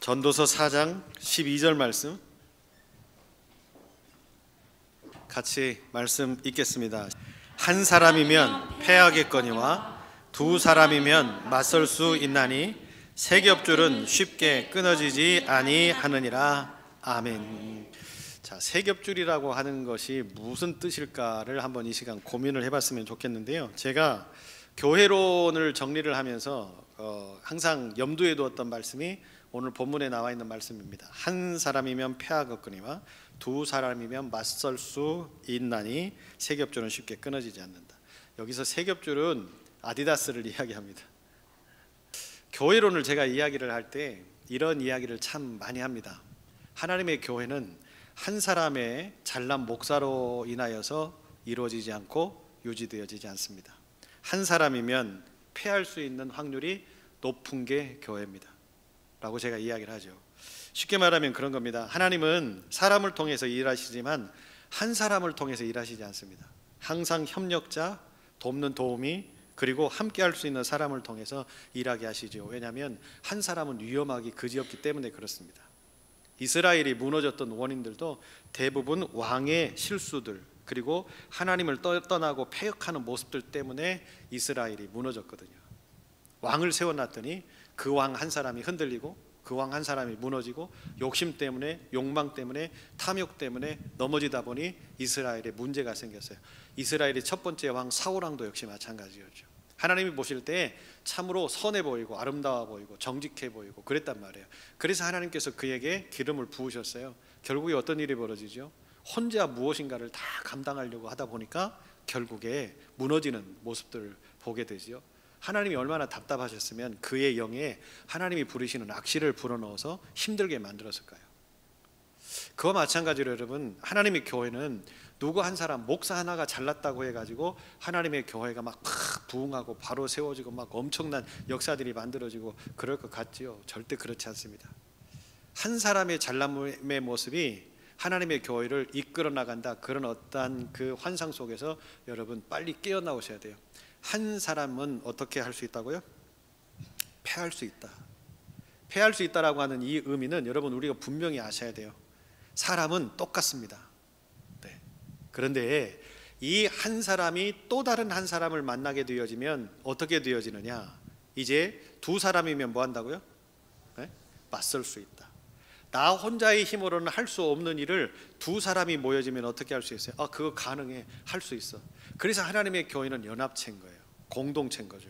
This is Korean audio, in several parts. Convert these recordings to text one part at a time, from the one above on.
전도서 4장 12절 말씀 같이 말씀 읽겠습니다. 한 사람이면 패하겠거니와 두 사람이면 맞설 수 있나니 세 겹줄은 쉽게 끊어지지 아니하느니라. 아멘. 자, 세 겹줄이라고 하는 것이 무슨 뜻일까를 한번 이 시간 고민을 해봤으면 좋겠는데요. 제가 교회론을 정리를 하면서 항상 염두에 두었던 말씀이 오늘 본문에 나와 있는 말씀입니다. 한 사람이면 패하겠거니와 두 사람이면 맞설 수 있나니 세 겹줄은 쉽게 끊어지지 않는다. 여기서 세 겹줄은 아디다스를 이야기합니다. 교회론을 제가 이야기를 할 때 이런 이야기를 참 많이 합니다. 하나님의 교회는 한 사람의 잘난 목사로 인하여서 이루어지지 않고 유지되어지지 않습니다. 한 사람이면 패할 수 있는 확률이 높은 게 교회입니다 라고 제가 이야기를 하죠. 쉽게 말하면 그런 겁니다. 하나님은 사람을 통해서 일하시지만 한 사람을 통해서 일하시지 않습니다. 항상 협력자, 돕는 도우미, 그리고 함께 할 수 있는 사람을 통해서 일하게 하시죠. 왜냐하면 한 사람은 위험하기 그지없기 때문에 그렇습니다. 이스라엘이 무너졌던 원인들도 대부분 왕의 실수들, 그리고 하나님을 떠나고 패역하는 모습들 때문에 이스라엘이 무너졌거든요. 왕을 세워놨더니 그 왕 한 사람이 흔들리고 그 왕 한 사람이 무너지고 욕심 때문에, 욕망 때문에, 탐욕 때문에 넘어지다 보니 이스라엘에 문제가 생겼어요. 이스라엘의 첫 번째 왕 사울왕도 역시 마찬가지였죠. 하나님이 보실 때 참으로 선해 보이고 아름다워 보이고 정직해 보이고 그랬단 말이에요. 그래서 하나님께서 그에게 기름을 부으셨어요. 결국에 어떤 일이 벌어지죠? 혼자 무엇인가를 다 감당하려고 하다 보니까 결국에 무너지는 모습들을 보게 되죠. 하나님이 얼마나 답답하셨으면 그의 영에 하나님이 부르시는 악시를 불어넣어서 힘들게 만들었을까요? 그와 마찬가지로 여러분, 하나님의 교회는 누구 한 사람, 목사 하나가 잘났다고 해가지고 하나님의 교회가 막 부흥하고 바로 세워지고 막 엄청난 역사들이 만들어지고 그럴 것 같지요? 절대 그렇지 않습니다. 한 사람의 잘남의 모습이 하나님의 교회를 이끌어 나간다, 그런 어떠한 그 환상 속에서 여러분 빨리 깨어나오셔야 돼요. 한 사람은 어떻게 할 수 있다고요? 패할 수 있다. 패할 수 있다라고 하는 이 의미는 여러분 우리가 분명히 아셔야 돼요. 사람은 똑같습니다. 네. 그런데 이 한 사람이 또 다른 한 사람을 만나게 되어지면 어떻게 되어지느냐? 이제 두 사람이면 뭐 한다고요? 네? 맞설 수 있다. 나 혼자의 힘으로는 할 수 없는 일을 두 사람이 모여지면 어떻게 할 수 있어요? 그거 가능해. 할 수 있어. 그래서 하나님의 교회는 연합체인 거예요. 공동체인 거죠.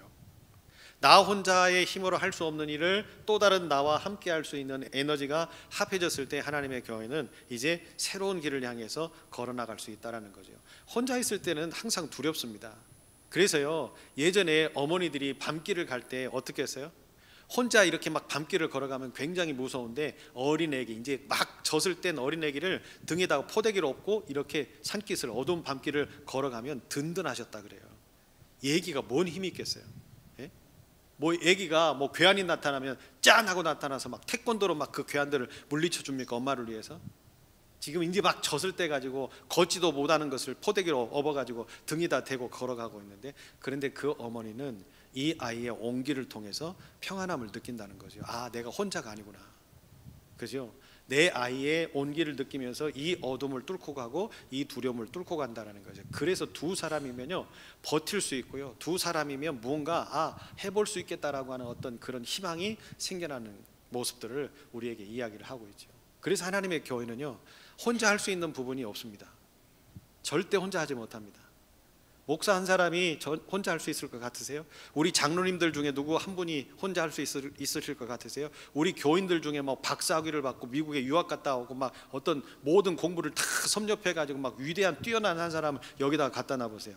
나 혼자의 힘으로 할 수 없는 일을 또 다른 나와 함께 할 수 있는 에너지가 합해졌을 때 하나님의 교회는 이제 새로운 길을 향해서 걸어나갈 수 있다는 거죠. 혼자 있을 때는 항상 두렵습니다. 그래서요, 예전에 어머니들이 밤길을 갈 때 어떻게 했어요? 혼자 이렇게 막 밤길을 걸어가면 굉장히 무서운데 어린애기, 이제 막 젖을 뗀 어린애기를 등에다가 포대기를 업고 이렇게 산깃을, 어두운 밤길을 걸어가면 든든하셨다 그래요. 애기가 뭔 힘이 있겠어요? 예? 뭐 애기가 뭐 괴한이 나타나면 짠 하고 나타나서 막 태권도로 막 그 괴한들을 물리쳐 줍니까? 엄마를 위해서? 지금 이제 막 젖을 떼 가지고 걷지도 못하는 것을 포대기로 업어 가지고 등에다 대고 걸어가고 있는데, 그런데 그 어머니는 이 아이의 온기를 통해서 평안함을 느낀다는 거죠. 내가 혼자가 아니구나. 그죠? 내 아이의 온기를 느끼면서 이 어둠을 뚫고 가고 이 두려움을 뚫고 간다는 거죠. 그래서 두 사람이면요 버틸 수 있고요, 두 사람이면 무언가 해볼 수 있겠다라고 하는 어떤 그런 희망이 생겨나는 모습들을 우리에게 이야기를 하고 있죠. 그래서 하나님의 교회는요 혼자 할 수 있는 부분이 없습니다. 절대 혼자 하지 못합니다. 목사 한 사람이 혼자 할 수 있을 것 같으세요? 우리 장로님들 중에 누구 한 분이 혼자 할 수 있으실 것 같으세요? 우리 교인들 중에 뭐 박사학위를 받고 미국에 유학 갔다 오고 막 어떤 모든 공부를 다 섭렵해 가지고 막 위대한 뛰어난 한 사람을 여기다가 갖다 놔보세요.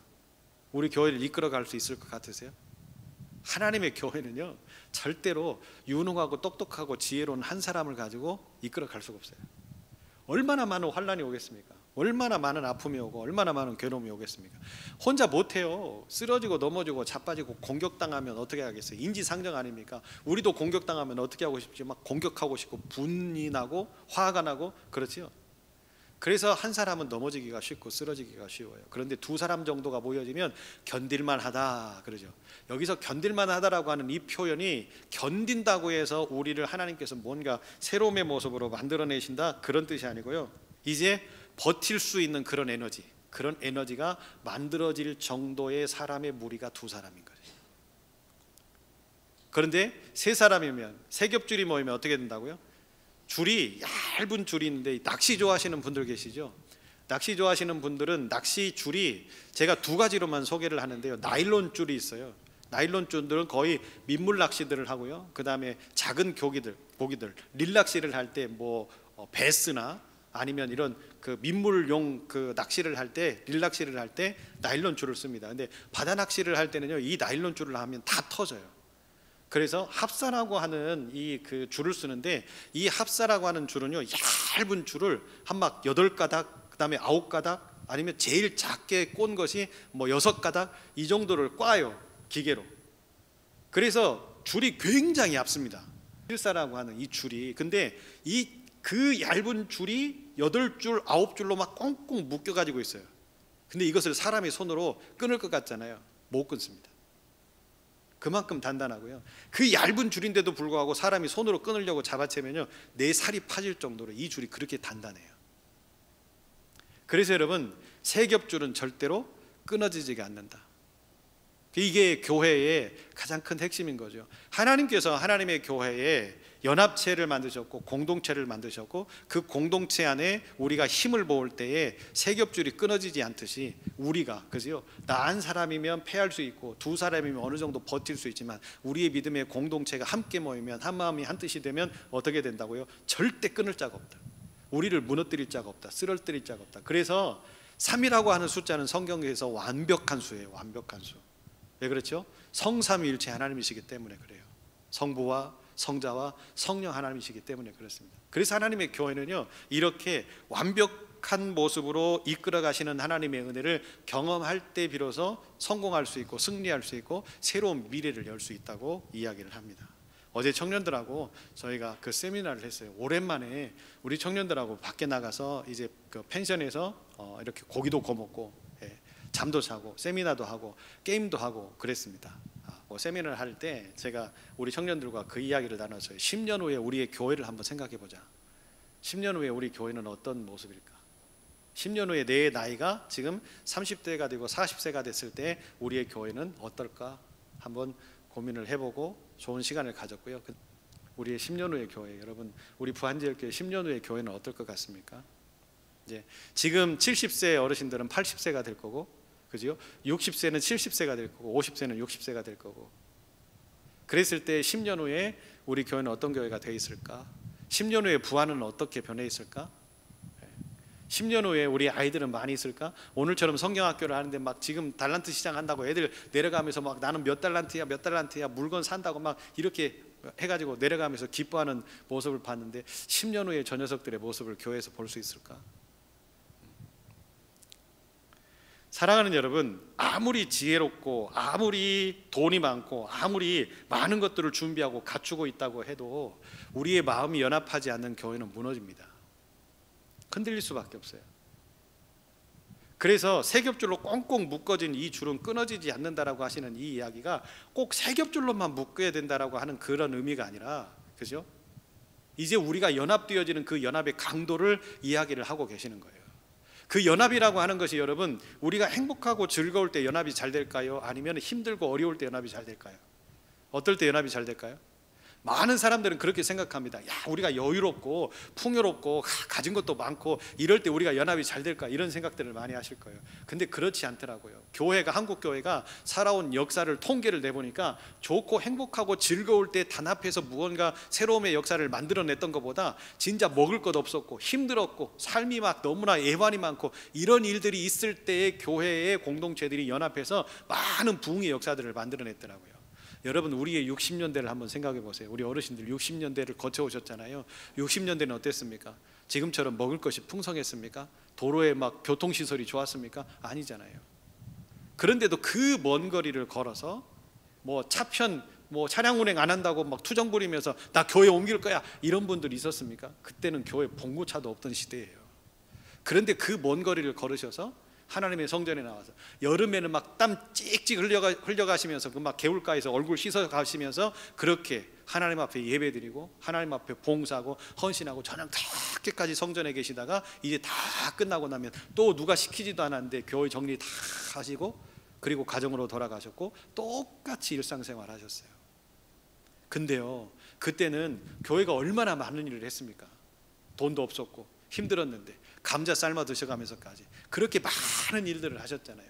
우리 교회를 이끌어 갈 수 있을 것 같으세요? 하나님의 교회는요 절대로 유능하고 똑똑하고 지혜로운 한 사람을 가지고 이끌어 갈 수가 없어요. 얼마나 많은 환난이 오겠습니까? 얼마나 많은 아픔이 오고 얼마나 많은 괴로움이 오겠습니까? 혼자 못해요. 쓰러지고 넘어지고 자빠지고 공격당하면 어떻게 하겠어요? 인지상정 아닙니까? 우리도 공격당하면 어떻게 하고 싶죠? 막 공격하고 싶고 분이 나고 화가 나고 그렇지요. 그래서 한 사람은 넘어지기가 쉽고 쓰러지기가 쉬워요. 그런데 두 사람 정도가 모여지면 견딜만 하다 그러죠. 여기서 견딜만 하다라고 하는 이 표현이 견딘다고 해서 우리를 하나님께서 뭔가 새로움의 모습으로 만들어내신다 그런 뜻이 아니고요, 이제 버틸 수 있는 그런 에너지가 만들어질 정도의 사람의 무리가 두 사람인 거죠. 그런데 세 사람이면, 세 겹줄이 모이면 어떻게 된다고요? 줄이, 얇은 줄이 있는데, 낚시 좋아하시는 분들 계시죠? 낚시 좋아하시는 분들은 낚시 줄이 제가 두 가지로만 소개를 하는데요, 나일론 줄이 있어요. 나일론 줄들은 거의 민물 낚시들을 하고요, 그 다음에 작은 고기들 릴낚시를 할 때 베스나 아니면 이런 그 민물용 그 낚시를 할 때, 릴낚시를 할 때 나일론 줄을 씁니다. 근데 바다 낚시를 할 때는요, 이 나일론 줄을 하면 다 터져요. 그래서 합사라고 하는 이 그 줄을 쓰는데, 이 합사라고 하는 줄은요, 얇은 줄을 한 막 8가닥, 그 다음에 9가닥, 아니면 제일 작게 꼰 것이 6가닥 이 정도를 꽈요, 기계로. 그래서 줄이 굉장히 얇습니다. 필사라고 하는 이 줄이. 근데 그 얇은 줄이 8줄, 9줄로 막 꽁꽁 묶여 가지고 있어요. 근데 이것을 사람이 손으로 끊을 것 같잖아요. 못 끊습니다. 그만큼 단단하고요, 그 얇은 줄인데도 불구하고 사람이 손으로 끊으려고 잡아채면요, 내 살이 파질 정도로 이 줄이 그렇게 단단해요. 그래서 여러분, 세 겹줄은 절대로 끊어지지가 않는다. 이게 교회의 가장 큰 핵심인 거죠. 하나님께서 하나님의 교회에 연합체를 만드셨고 공동체를 만드셨고, 그 공동체 안에 우리가 힘을 모을 때에 세 겹줄이 끊어지지 않듯이, 우리가, 그죠? 나 한 사람이면 패할 수 있고 두 사람이면 어느 정도 버틸 수 있지만, 우리의 믿음의 공동체가 함께 모이면, 한 마음이 한 뜻이 되면 어떻게 된다고요? 절대 끊을 자가 없다. 우리를 무너뜨릴 자가 없다. 쓰러뜨릴 자가 없다. 그래서 3이라고 하는 숫자는 성경에서 완벽한 수예요. 완벽한 수. 왜 그렇죠? 성삼위일체 하나님이시기 때문에 그래요. 성부와 성자와 성령 하나님이시기 때문에 그렇습니다. 그래서 하나님의 교회는요, 이렇게 완벽한 모습으로 이끌어 가시는 하나님의 은혜를 경험할 때 비로소 성공할 수 있고 승리할 수 있고 새로운 미래를 열 수 있다고 이야기를 합니다. 어제 청년들하고 저희가 그 세미나를 했어요. 오랜만에 우리 청년들하고 밖에 나가서 이제 그 펜션에서 이렇게 고기도 구워 먹고, 잠도 자고, 세미나도 하고, 게임도 하고 그랬습니다. 세미나를 할 때 제가 우리 청년들과 그 이야기를 나눴어요. 10년 후에 우리의 교회를 한번 생각해 보자. 10년 후에 우리 교회는 어떤 모습일까? 10년 후에 내 나이가 지금 30대가 되고 40세가 됐을 때 우리의 교회는 어떨까? 한번 고민을 해보고 좋은 시간을 가졌고요. 우리의 10년 후의 교회, 여러분, 우리 부안지역교회 10년 후의 교회는 어떨 것 같습니까? 이제 지금 70세 어르신들은 80세가 될 거고, 그죠? 60세는 70세가 될 거고, 50세는 60세가 될 거고. 그랬을 때 10년 후에 우리 교회는 어떤 교회가 되어 있을까? 10년 후에 부안은 어떻게 변해 있을까? 10년 후에 우리 아이들은 많이 있을까? 오늘처럼 성경학교를 하는데 막 지금 달란트 시장 한다고 애들 내려가면서 막 나는 몇 달란트야 물건 산다고 막 이렇게 해가지고 내려가면서 기뻐하는 모습을 봤는데, 10년 후에 저 녀석들의 모습을 교회에서 볼 수 있을까? 사랑하는 여러분, 아무리 지혜롭고 아무리 돈이 많고 아무리 많은 것들을 준비하고 갖추고 있다고 해도 우리의 마음이 연합하지 않는 교회는 무너집니다. 흔들릴 수밖에 없어요. 그래서 세 겹줄로 꽁꽁 묶어진 이 줄은 끊어지지 않는다라고 하시는 이 이야기가 꼭 세 겹줄로만 묶어야 된다라고 하는 그런 의미가 아니라, 그죠? 이제 우리가 연합되어지는 그 연합의 강도를 이야기를 하고 계시는 거예요. 그 연합이라고 하는 것이, 여러분, 우리가 행복하고 즐거울 때 연합이 잘 될까요? 아니면 힘들고 어려울 때 연합이 잘 될까요? 어떨 때 연합이 잘 될까요? 많은 사람들은 그렇게 생각합니다. 야, 우리가 여유롭고 풍요롭고 가진 것도 많고 이럴 때 우리가 연합이 잘 될까, 이런 생각들을 많이 하실 거예요. 근데 그렇지 않더라고요. 교회가, 한국 교회가 살아온 역사를 통계를 내보니까 좋고 행복하고 즐거울 때 단합해서 무언가 새로움의 역사를 만들어냈던 것보다 진짜 먹을 것 없었고 힘들었고 삶이 막 너무나 애환이 많고 이런 일들이 있을 때의 교회의 공동체들이 연합해서 많은 부흥의 역사들을 만들어냈더라고요. 여러분, 우리의 60년대를 한번 생각해 보세요. 우리 어르신들 60년대를 거쳐오셨잖아요. 60년대는 어땠습니까? 지금처럼 먹을 것이 풍성했습니까? 도로에 막 교통시설이 좋았습니까? 아니잖아요. 그런데도 그 먼 거리를 걸어서 차편 차량 운행 안 한다고 막 투정 부리면서 나 교회 옮길 거야, 이런 분들이 있었습니까? 그때는 교회 봉고차도 없던 시대예요. 그런데 그 먼 거리를 걸으셔서 하나님의 성전에 나와서 여름에는 막 땀 찍찍 흘려가시면서 그 막 개울가에서 얼굴 씻어 가시면서 그렇게 하나님 앞에 예배드리고 하나님 앞에 봉사하고 헌신하고 저녁 늦게까지 성전에 계시다가 이제 다 끝나고 나면 또 누가 시키지도 않았는데 교회 정리 다 하시고 그리고 가정으로 돌아가셨고 똑같이 일상생활 하셨어요. 근데요, 그때는 교회가 얼마나 많은 일을 했습니까? 돈도 없었고 힘들었는데 감자 삶아 드셔가면서까지 그렇게 많은 일들을 하셨잖아요.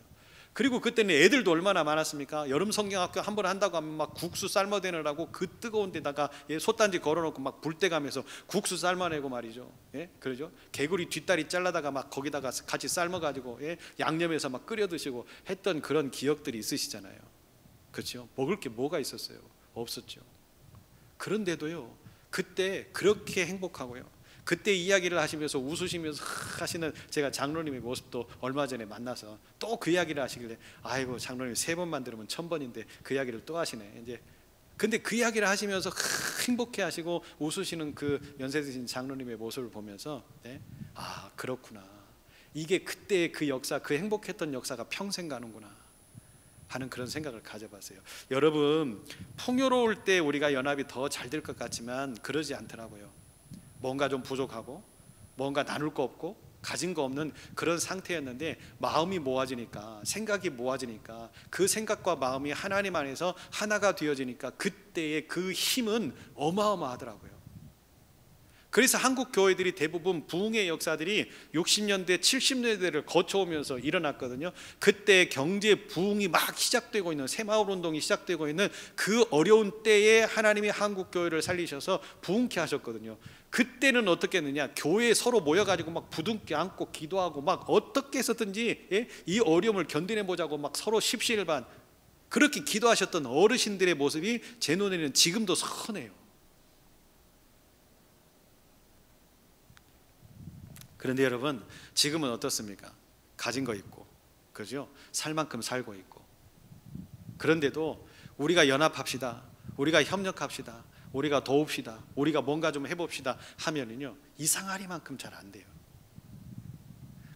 그리고 그때는 애들도 얼마나 많았습니까? 여름 성경학교 한 번 한다고 하면 막 국수 삶아대느라고 그 뜨거운 데다가 솥단지 걸어놓고 막 불때가면서 국수 삶아내고 말이죠. 예? 그러죠? 개구리 뒷다리 잘라다가 막 거기다가 같이 삶아가지고 양념해서 막 끓여 드시고 했던 그런 기억들이 있으시잖아요. 그렇죠? 먹을 게 뭐가 있었어요? 없었죠. 그런데도요, 그때 그렇게 행복하고요, 그때 이야기를 하시면서 웃으시면서 하시는 제가 장로님의 모습도 얼마 전에 만나서 또 그 이야기를 하시길래 아이고 장로님 3번만 들으면 1000번인데 그 이야기를 또 하시네. 이제 근데 그 이야기를 하시면서 행복해 하시고 웃으시는 그 연세 드신 장로님의 모습을 보면서 아 그렇구나, 이게 그때의 그 역사, 그 행복했던 역사가 평생 가는구나 하는 그런 생각을 가져봤어요. 여러분, 풍요로울 때 우리가 연합이 더 잘 될 것 같지만 그러지 않더라고요. 뭔가 좀 부족하고 뭔가 나눌 거 없고 가진 거 없는 그런 상태였는데 마음이 모아지니까, 생각이 모아지니까, 그 생각과 마음이 하나님 안에서 하나가 되어지니까 그때의 그 힘은 어마어마하더라고요. 그래서 한국 교회들이 대부분 부흥의 역사들이 60년대 70년대를 거쳐오면서 일어났거든요. 그때 경제 부흥이 막 시작되고 있는, 새마을 운동이 시작되고 있는 그 어려운 때에 하나님이 한국 교회를 살리셔서 부흥케 하셨거든요. 그때는 어떻게 했느냐, 교회에 서로 모여가지고 막 부둥켜 안고 기도하고 막 어떻게 해서든지 이 어려움을 견뎌내보자고 막 서로 십시일반 그렇게 기도하셨던 어르신들의 모습이 제 눈에는 지금도 선해요. 그런데 여러분, 지금은 어떻습니까? 가진 거 있고, 그죠? 살 만큼 살고 있고, 그런데도 우리가 연합합시다, 우리가 협력합시다, 우리가 도웁시다, 우리가 뭔가 좀 해봅시다 하면은요, 이상하리만큼 잘 안 돼요.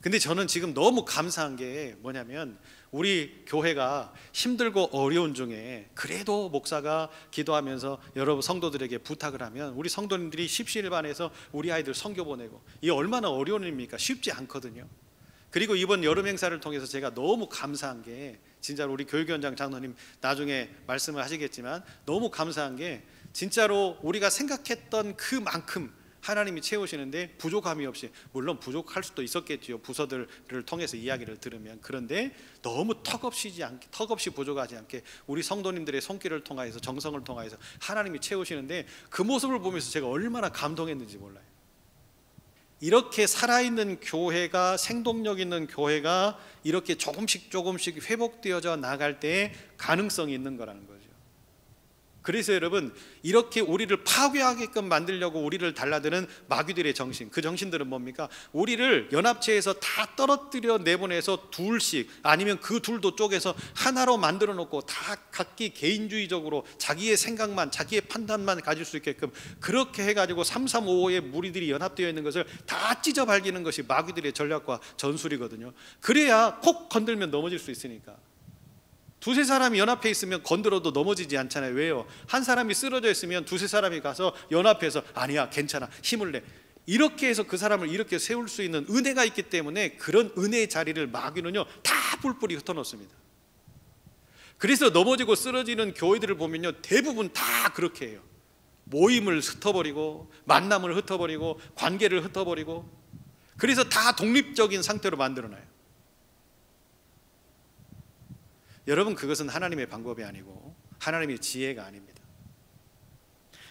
근데 저는 지금 너무 감사한 게 뭐냐면, 우리 교회가 힘들고 어려운 중에 그래도 목사가 기도하면서 여러분 성도들에게 부탁을 하면 우리 성도님들이 십시일반에서 우리 아이들 선교 보내고, 이게 얼마나 어려운 일입니까? 쉽지 않거든요. 그리고 이번 여름 행사를 통해서 제가 너무 감사한 게, 진짜로 우리 교육위원장 장로님 나중에 말씀을 하시겠지만 너무 감사한 게, 진짜로 우리가 생각했던 그만큼 하나님이 채우시는데 부족함이 없이, 물론 부족할 수도 있었겠지요, 부서들을 통해서 이야기를 들으면. 그런데 너무 턱없이 부족하지 않게 우리 성도님들의 손길을 통하여서, 정성을 통하여서 하나님이 채우시는데, 그 모습을 보면서 제가 얼마나 감동했는지 몰라요. 이렇게 살아있는 교회가, 생동력 있는 교회가 이렇게 조금씩 회복되어져 나갈 때에 가능성이 있는 거라는 거죠. 그래서 여러분, 이렇게 우리를 파괴하게끔 만들려고 우리를 달라드는 마귀들의 정신, 그 정신들은 뭡니까? 우리를 연합체에서 다 떨어뜨려 내보내서 둘씩, 아니면 그 둘도 쪼개서 하나로 만들어 놓고 다 각기 개인주의적으로 자기의 생각만, 자기의 판단만 가질 수 있게끔 그렇게 해가지고 335호의 무리들이 연합되어 있는 것을 다 찢어 발기는 것이 마귀들의 전략과 전술이거든요. 그래야 콕 건들면 넘어질 수 있으니까. 두세 사람이 연합해 있으면 건드려도 넘어지지 않잖아요. 왜요? 한 사람이 쓰러져 있으면 두세 사람이 가서 연합해서 아니야, 괜찮아, 힘을 내, 이렇게 해서 그 사람을 이렇게 세울 수 있는 은혜가 있기 때문에, 그런 은혜의 자리를 마귀는요 다 뿔뿔이 흩어놓습니다. 그래서 넘어지고 쓰러지는 교회들을 보면요, 대부분 다 그렇게 해요. 모임을 흩어버리고, 만남을 흩어버리고, 관계를 흩어버리고, 그래서 다 독립적인 상태로 만들어놔요. 여러분, 그것은 하나님의 방법이 아니고 하나님의 지혜가 아닙니다.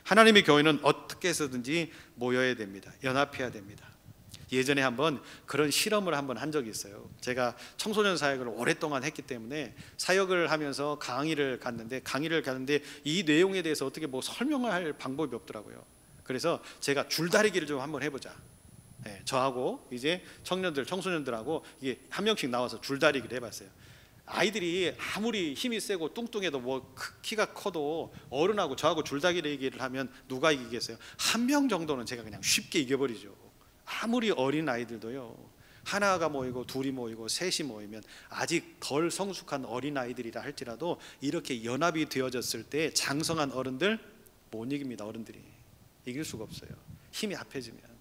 하나님의 교회는 어떻게 해서든지 모여야 됩니다. 연합해야 됩니다. 예전에 한번 그런 실험을 한 적이 있어요. 제가 청소년 사역을 오랫동안 했기 때문에 사역을 하면서 강의를 갔는데 이 내용에 대해서 어떻게 설명을 할 방법이 없더라고요. 그래서 제가 줄다리기를 좀 한번 해보자. 저하고 이제 청소년들하고 이게 한 명씩 나와서 줄다리기를 해봤어요. 아이들이 아무리 힘이 세고 뚱뚱해도 키가 커도 어른하고 저하고 줄다리기를 하면 누가 이기겠어요? 한 명 정도는 제가 그냥 쉽게 이겨버리죠. 아무리 어린 아이들도요. 하나가 모이고 둘이 모이고 셋이 모이면 아직 덜 성숙한 어린아이들이라 할지라도 이렇게 연합이 되어졌을 때 장성한 어른들 못 이깁니다. 어른들이 이길 수가 없어요. 힘이 합해지면.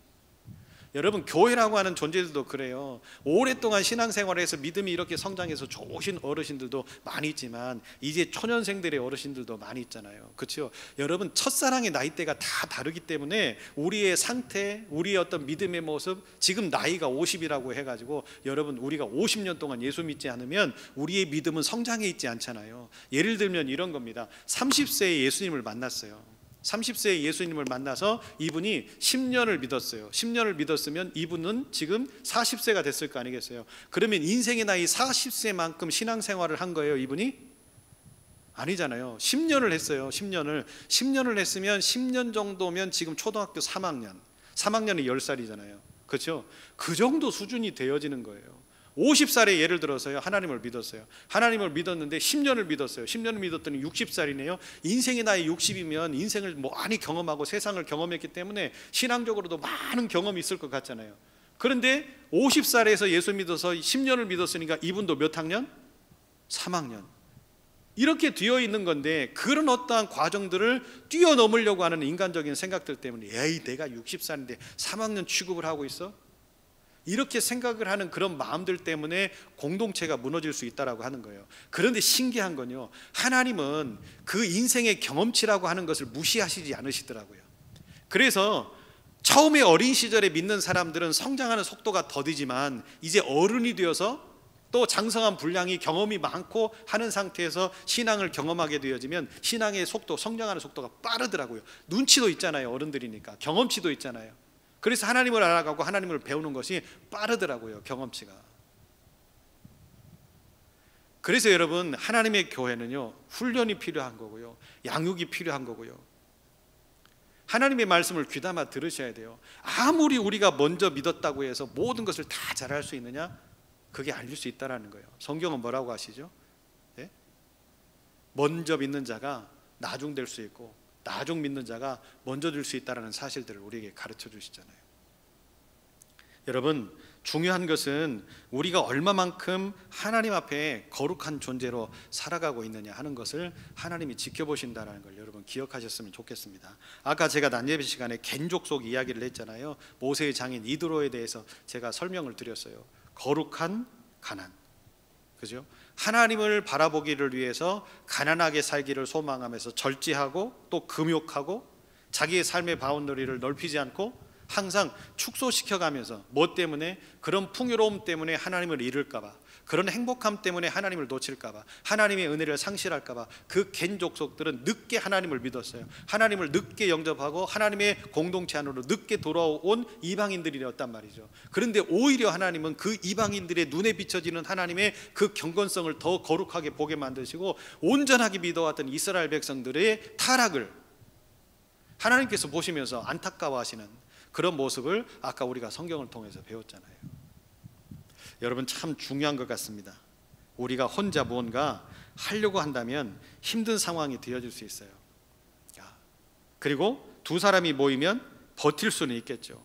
여러분, 교회라고 하는 존재들도 그래요. 오랫동안 신앙생활을 해서 믿음이 이렇게 성장해서 좋으신 어르신들도 많이 있지만 이제 초년생들의 어르신들도 많이 있잖아요. 그렇죠? 여러분, 첫사랑의 나이대가 다 다르기 때문에 우리의 상태, 우리의 어떤 믿음의 모습, 지금 나이가 50이라고 해가지고 여러분, 우리가 50년 동안 예수 믿지 않으면 우리의 믿음은 성장해 있지 않잖아요. 예를 들면 이런 겁니다. 30세에 예수님을 만났어요. 30세에 예수님을 만나서 이분이 10년을 믿었어요. 10년을 믿었으면 이분은 지금 40세가 됐을 거 아니겠어요? 그러면 인생의 나이 40세만큼 신앙생활을 한 거예요, 이분이? 아니잖아요. 10년을 했어요. 10년을 했으면 10년 정도면 지금 초등학교 3학년이 10살이잖아요. 그렇죠? 그 정도 수준이 되어지는 거예요. 50살에 예를 들어서요, 하나님을 믿었어요. 하나님을 믿었는데 10년을 믿었어요. 10년을 믿었더니 60살이네요. 인생의 나이 60이면 인생을 많이 경험하고 세상을 경험했기 때문에 신앙적으로도 많은 경험이 있을 것 같잖아요. 그런데 50살에서 예수 믿어서 10년을 믿었으니까 이분도 몇 학년? 3학년. 이렇게 되어 있는 건데, 그런 어떠한 과정들을 뛰어넘으려고 하는 인간적인 생각들 때문에 에이, 내가 60살인데 3학년 취급을 하고 있어? 이렇게 생각을 하는 그런 마음들 때문에 공동체가 무너질 수 있다라고 하는 거예요. 그런데 신기한 건요, 하나님은 그 인생의 경험치라고 하는 것을 무시하시지 않으시더라고요. 그래서 처음에 어린 시절에 믿는 사람들은 성장하는 속도가 더디지만 이제 어른이 되어서 또 장성한 분량이 경험이 많고 하는 상태에서 신앙을 경험하게 되어지면 신앙의 속도, 성장하는 속도가 빠르더라고요. 눈치도 있잖아요. 어른들이니까 경험치도 있잖아요. 그래서 하나님을 알아가고 하나님을 배우는 것이 빠르더라고요, 경험치가. 그래서 여러분, 하나님의 교회는요, 훈련이 필요한 거고요, 양육이 필요한 거고요. 하나님의 말씀을 귀담아 들으셔야 돼요. 아무리 우리가 먼저 믿었다고 해서 모든 것을 다 잘할 수 있느냐? 그게 아닐 수 있다는 거예요. 성경은 뭐라고 하시죠? 네? 먼저 믿는 자가 나중 될 수 있고 나중 믿는 자가 먼저 될 수 있다는 사실들을 우리에게 가르쳐 주시잖아요. 여러분, 중요한 것은 우리가 얼마만큼 하나님 앞에 거룩한 존재로 살아가고 있느냐 하는 것을 하나님이 지켜보신다는 걸 여러분 기억하셨으면 좋겠습니다. 아까 제가 난예배 시간에 겐족속 이야기를 했잖아요. 모세의 장인 이드로에 대해서 제가 설명을 드렸어요. 거룩한 가난, 그죠? 하나님을 바라보기를 위해서 가난하게 살기를 소망하면서 절제하고 또 금욕하고 자기의 삶의 바운더리를 넓히지 않고 항상 축소시켜가면서, 뭐 때문에? 그런 풍요로움 때문에 하나님을 잃을까 봐, 그런 행복함 때문에 하나님을 놓칠까 봐, 하나님의 은혜를 상실할까 봐 그 겐족속들은 늦게 하나님을 믿었어요. 하나님을 늦게 영접하고 하나님의 공동체 안으로 늦게 돌아온 이방인들이었단 말이죠. 그런데 오히려 하나님은 그 이방인들의 눈에 비춰지는 하나님의 그 경건성을 더 거룩하게 보게 만드시고 온전하게 믿어왔던 이스라엘 백성들의 타락을 하나님께서 보시면서 안타까워하시는 그런 모습을 아까 우리가 성경을 통해서 배웠잖아요. 여러분, 참 중요한 것 같습니다. 우리가 혼자 무언가 하려고 한다면 힘든 상황이 되어질 수 있어요. 그리고 두 사람이 모이면 버틸 수는 있겠죠.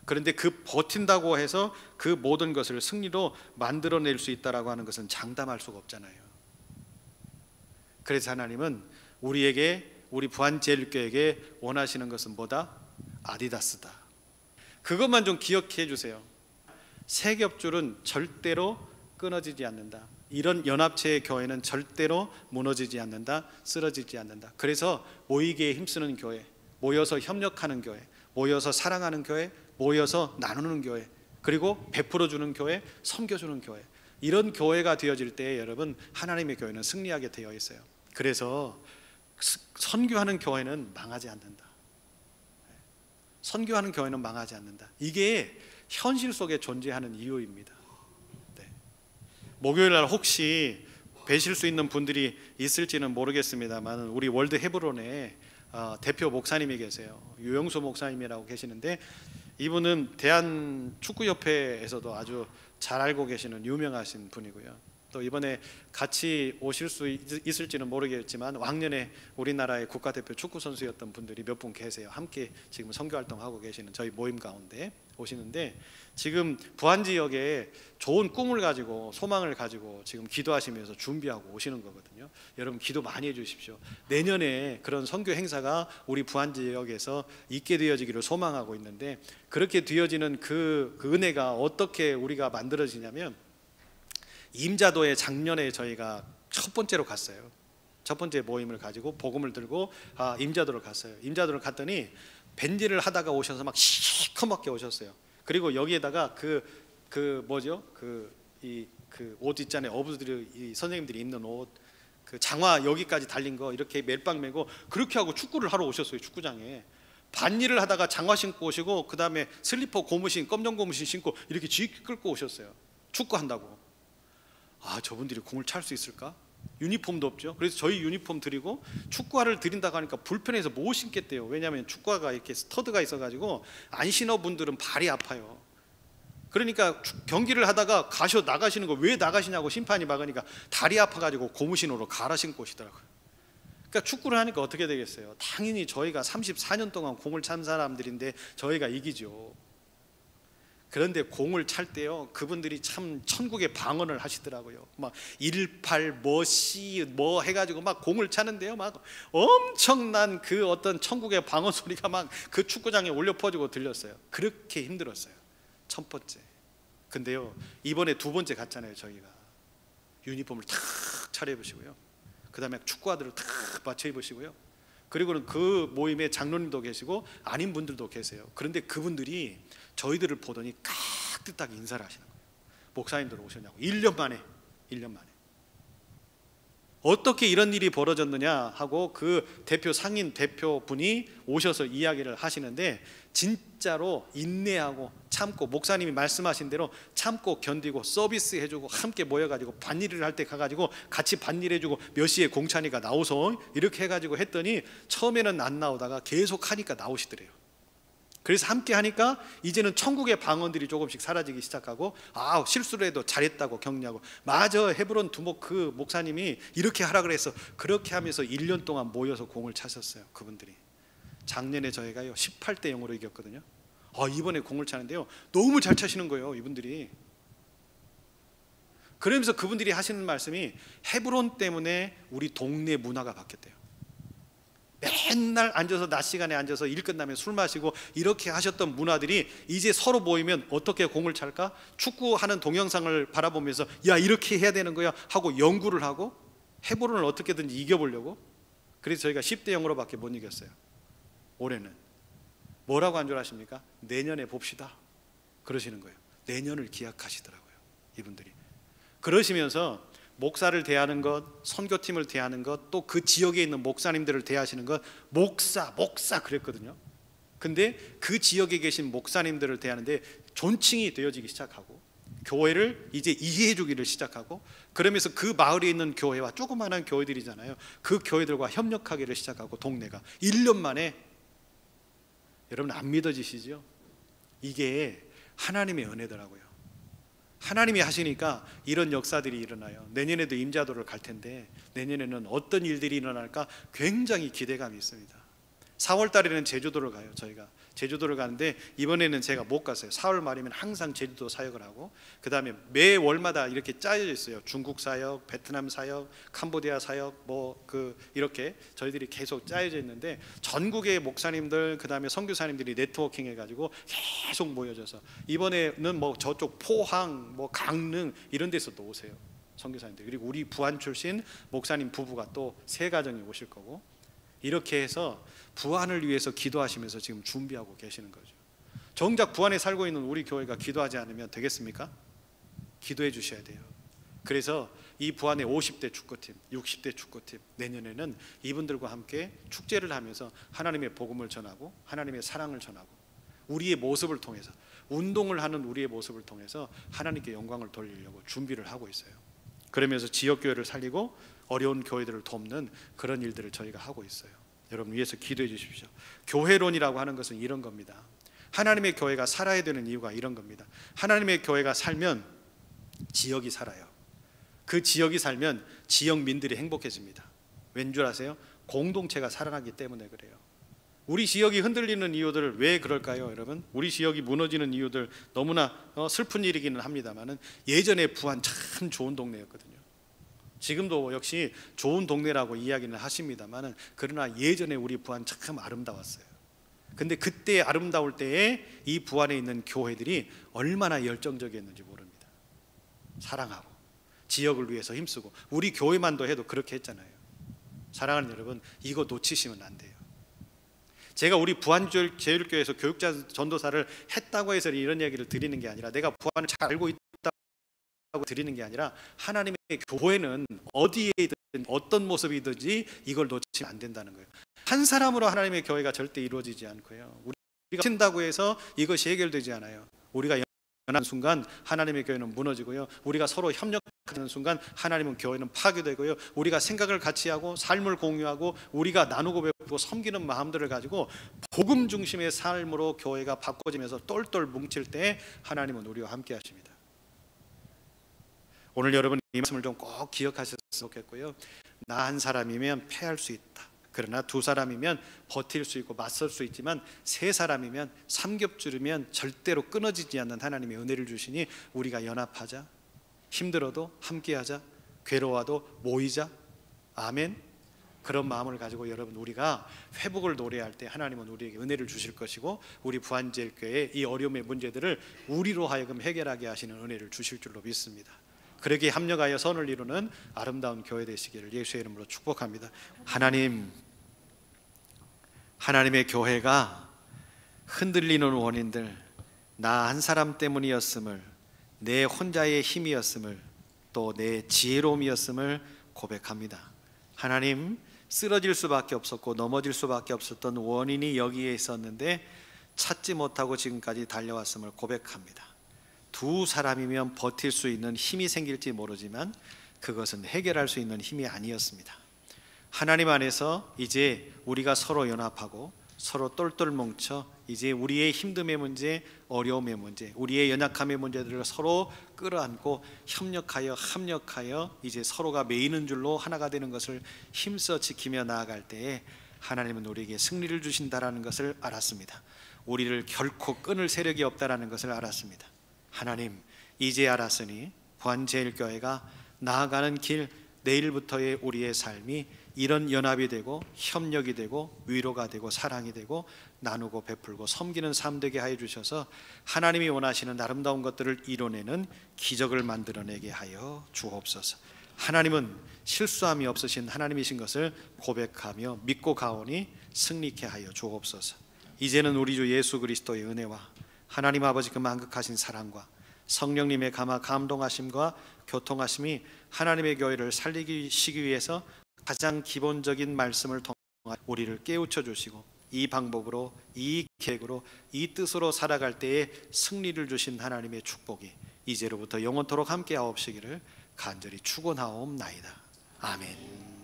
그런데 그 버틴다고 해서 그 모든 것을 승리로 만들어낼 수 있다라고 하는 것은 장담할 수가 없잖아요. 그래서 하나님은 우리에게, 우리 부안제일교회에게 원하시는 것은 뭐다? 아디다스다. 그것만 좀 기억해 주세요. 세겹줄은 절대로 끊어지지 않는다. 이런 연합체의 교회는 절대로 무너지지 않는다. 쓰러지지 않는다. 그래서 모이기에 힘쓰는 교회, 모여서 협력하는 교회, 모여서 사랑하는 교회, 모여서 나누는 교회, 그리고 베풀어주는 교회, 섬겨주는 교회, 이런 교회가 되어질 때에 여러분, 하나님의 교회는 승리하게 되어 있어요. 그래서 선교하는 교회는 망하지 않는다. 선교하는 교회는 망하지 않는다. 이게 현실 속에 존재하는 이유입니다. 네. 목요일 날 혹시 뵈실 수 있는 분들이 있을지는 모르겠습니다만 우리 월드 헤브론에 대표 목사님이 계세요. 유영수 목사님이라고 계시는데 이분은 대한축구협회에서도 아주 잘 알고 계시는 유명하신 분이고요. 또 이번에 같이 오실 수 있을지는 모르겠지만 왕년에 우리나라의 국가대표 축구 선수였던 분들이 몇 분 계세요. 함께 지금 선교활동하고 계시는 저희 모임 가운데 오시는데 지금 부안 지역에 좋은 꿈을 가지고 소망을 가지고 지금 기도하시면서 준비하고 오시는 거거든요. 여러분 기도 많이 해주십시오. 내년에 그런 선교 행사가 우리 부안 지역에서 있게 되어지기를 소망하고 있는데, 그렇게 되어지는 그 은혜가 어떻게 우리가 만들어지냐면, 임자도에 작년에 저희가 첫 번째로 갔어요. 첫 번째 모임을 가지고 복음을 들고 임자도를 갔어요. 임자도를 갔더니 벤지를 하다가 오셔서 막 시커멓게 오셨어요. 그리고 여기에다가 옷 있잖아요. 어부들이 선생님들이 입는 옷, 그 장화 여기까지 달린 거 이렇게 멜빵 메고 그렇게 하고 축구를 하러 오셨어요. 축구장에 반일을 하다가 장화 신고 오시고, 그 다음에 슬리퍼 고무신, 검정 고무신 신고 이렇게 쥐 끌고 오셨어요. 축구한다고. 저분들이 공을 찰 수 있을까? 유니폼도 없죠. 그래서 저희 유니폼 드리고 축구화를 드린다고 하니까 불편해서 못 신겠대요. 왜냐하면 축구화가 이렇게 스터드가 있어가지고 안 신어 분들은 발이 아파요. 그러니까 경기를 하다가 나가시는 거 왜 나가시냐고 심판이 막으니까 다리 아파가지고 고무신으로 갈아 신고 오시더라고요. 그러니까 축구를 하니까 어떻게 되겠어요? 당연히 저희가 34년 동안 공을 찬 사람들인데 저희가 이기죠. 그런데 공을 찰 때요, 그분들이 참 천국의 방언을 하시더라고요. 막 18 뭐 해가지고 막 공을 차는데요, 막 엄청난 그 어떤 천국의 방언 소리가 막 그 축구장에 울려 퍼지고 들렸어요. 그렇게 힘들었어요, 첫 번째. 근데요, 이번에 두 번째 갔잖아요. 저희가 유니폼을 탁 차려입으시고요, 그 다음에 축구화들을 탁 맞춰 입으시고요, 그리고는 그 모임에 장로님도 계시고 아닌 분들도 계세요. 그런데 그분들이 저희들을 보더니 깍듯하게 인사를 하시는 거예요. 목사님들 오셨냐고. 1년 만에 어떻게 이런 일이 벌어졌느냐 하고 그 상인 대표분이 오셔서 이야기를 하시는데, 진짜로 인내하고 참고, 목사님이 말씀하신 대로 참고 견디고 서비스 해주고, 함께 모여가지고 반일을 할 때 가가지고 같이 반일해주고, 몇 시에 공찬이가 나오소 이렇게 해가지고 했더니 처음에는 안 나오다가 계속 하니까 나오시더래요. 그래서 함께 하니까 이제는 천국의 방언들이 조금씩 사라지기 시작하고, 실수를 해도 잘했다고 격려하고, 맞아, 헤브론 두목 그 목사님이 이렇게 하라 그래서 그렇게 하면서 1년 동안 모여서 공을 차셨어요. 그분들이 작년에 저희가요 18대 0으로 이겼거든요. 이번에 공을 차는데요, 너무 잘 차시는 거예요, 이분들이. 그러면서 그분들이 하시는 말씀이, 헤브론 때문에 우리 동네 문화가 바뀌었대요. 맨날 앉아서 낮 시간에 앉아서 일 끝나면 술 마시고 이렇게 하셨던 문화들이 이제 서로 모이면 어떻게 공을 찰까? 축구하는 동영상을 바라보면서 야, 이렇게 해야 되는 거야 하고 연구를 하고 헤브론을 어떻게든지 이겨보려고. 그래서 저희가 10대 0으로밖에 못 이겼어요. 올해는 뭐라고 한 줄 아십니까? 내년에 봅시다 그러시는 거예요. 내년을 기약하시더라고요, 이분들이. 그러시면서 목사를 대하는 것, 선교팀을 대하는 것, 또 그 지역에 있는 목사님들을 대하시는 것, 목사 그랬거든요. 근데 그 지역에 계신 목사님들을 대하는데 존칭이 되어지기 시작하고, 교회를 이제 이해해 주기를 시작하고, 그러면서 그 마을에 있는 교회와 조그마한 교회들이잖아요, 그 교회들과 협력하기를 시작하고, 동네가 1년 만에. 여러분 안 믿어지시죠? 이게 하나님의 은혜더라고요. 하나님이 하시니까 이런 역사들이 일어나요. 내년에도 임자도를 갈 텐데 내년에는 어떤 일들이 일어날까 굉장히 기대감이 있습니다. 4월 달에는 제주도를 가요. 저희가 제주도를 가는데 이번에는 제가 못 갔어요. 4월 말이면 항상 제주도 사역을 하고, 그 다음에 매 월마다 이렇게 짜여져 있어요. 중국 사역, 베트남 사역, 캄보디아 사역, 이렇게 저희들이 계속 짜여져 있는데, 전국의 목사님들, 그 다음에 선교사님들이 네트워킹 해가지고 계속 모여져서, 이번에는 저쪽 포항, 강릉 이런 데서도 오세요, 선교사님들. 그리고 우리 부안 출신 목사님 부부가 또 3가정이 오실 거고, 이렇게 해서 부안을 위해서 기도하시면서 지금 준비하고 계시는 거죠. 정작 부안에 살고 있는 우리 교회가 기도하지 않으면 되겠습니까? 기도해 주셔야 돼요. 그래서 이 부안의 50대 축구팀, 60대 축구팀, 내년에는 이분들과 함께 축제를 하면서 하나님의 복음을 전하고 하나님의 사랑을 전하고, 우리의 모습을 통해서, 운동을 하는 우리의 모습을 통해서 하나님께 영광을 돌리려고 준비를 하고 있어요. 그러면서 지역교회를 살리고 어려운 교회들을 돕는 그런 일들을 저희가 하고 있어요. 여러분 위해서 기도해 주십시오. 교회론이라고 하는 것은 이런 겁니다. 하나님의 교회가 살아야 되는 이유가 이런 겁니다. 하나님의 교회가 살면 지역이 살아요. 그 지역이 살면 지역민들이 행복해집니다. 왠 줄 아세요? 공동체가 살아나기 때문에 그래요. 우리 지역이 흔들리는 이유들 왜 그럴까요, 여러분? 우리 지역이 무너지는 이유들 너무나 슬픈 일이기는 합니다만은 예전에 부안 참 좋은 동네였거든요. 지금도 역시 좋은 동네라고 이야기는 하십니다만은 그러나 예전에 우리 부안 참 아름다웠어요. 근데 그때 아름다울 때에 이 부안에 있는 교회들이 얼마나 열정적이었는지 모릅니다. 사랑하고 지역을 위해서 힘쓰고 우리 교회만도 해도 그렇게 했잖아요. 사랑하는 여러분, 이거 놓치시면 안 돼요. 제가 우리 부안제일교회에서 교육자 전도사를 했다고 해서 이런 얘기를 드리는 게 아니라 내가 부안을 잘 알고 있다고 드리는 게 아니라 하나님의 교회는 어디에 있든 어떤 모습이든지 이걸 놓치면 안 된다는 거예요. 한 사람으로 하나님의 교회가 절대 이루어지지 않고요. 우리가 친다고 해서 이것이 해결되지 않아요. 우리가 연합하는 순간 하나님의 교회는 무너지고요. 우리가 서로 협력하는 순간 하나님의 교회는 파괴되고요. 우리가 생각을 같이 하고 삶을 공유하고 우리가 나누고 배우고 섬기는 마음들을 가지고 복음 중심의 삶으로 교회가 바꿔지면서 똘똘 뭉칠 때 하나님은 우리와 함께 하십니다. 오늘 여러분 이 말씀을 좀 꼭 기억하셨으면 좋겠고요. 나 한 사람이면 패할 수 있다. 그러나 두 사람이면 버틸 수 있고 맞설 수 있지만 세 사람이면 삼겹줄이면 절대로 끊어지지 않는 하나님의 은혜를 주시니 우리가 연합하자, 힘들어도 함께하자, 괴로워도 모이자. 아멘. 그런 마음을 가지고 여러분 우리가 회복을 노래할 때 하나님은 우리에게 은혜를 주실 것이고 우리 부안제일교회의 이 어려움의 문제들을 우리로 하여금 해결하게 하시는 은혜를 주실 줄로 믿습니다. 그러기에 합력하여 선을 이루는 아름다운 교회 되시기를 예수의 이름으로 축복합니다. 하나님의 교회가 흔들리는 원인들 나 한 사람 때문이었음을, 내 혼자의 힘이었음을, 또 내 지혜로움이었음을 고백합니다. 하나님, 쓰러질 수밖에 없었고 넘어질 수밖에 없었던 원인이 여기에 있었는데 찾지 못하고 지금까지 달려왔음을 고백합니다. 두 사람이면 버틸 수 있는 힘이 생길지 모르지만 그것은 해결할 수 있는 힘이 아니었습니다. 하나님 안에서 이제 우리가 서로 연합하고 서로 똘똘 뭉쳐 이제 우리의 힘듦의 문제, 어려움의 문제, 우리의 연약함의 문제들을 서로 끌어안고 협력하여 합력하여 이제 서로가 메이는 줄로 하나가 되는 것을 힘써 지키며 나아갈 때에 하나님은 우리에게 승리를 주신다라는 것을 알았습니다. 우리를 결코 끊을 세력이 없다라는 것을 알았습니다. 하나님, 이제 알았으니 부안제일교회가 나아가는 길, 내일부터의 우리의 삶이 이런 연합이 되고 협력이 되고 위로가 되고 사랑이 되고 나누고 베풀고 섬기는 삶 되게 하여 주셔서 하나님이 원하시는 아름다운 것들을 이뤄내는 기적을 만들어내게 하여 주옵소서. 하나님은 실수함이 없으신 하나님이신 것을 고백하며 믿고 가오니 승리케 하여 주옵소서. 이제는 우리 주 예수 그리스도의 은혜와 하나님 아버지 그 만극하신 사랑과 성령님의 감동하심과 교통하심이 하나님의 교회를 살리시기 위해서 가장 기본적인 말씀을 통해 우리를 깨우쳐 주시고 이 방법으로 이 계획으로 이 뜻으로 살아갈 때에 승리를 주신 하나님의 축복이 이제로부터 영원토록 함께 하옵시기를 간절히 축원하옵나이다. 아멘.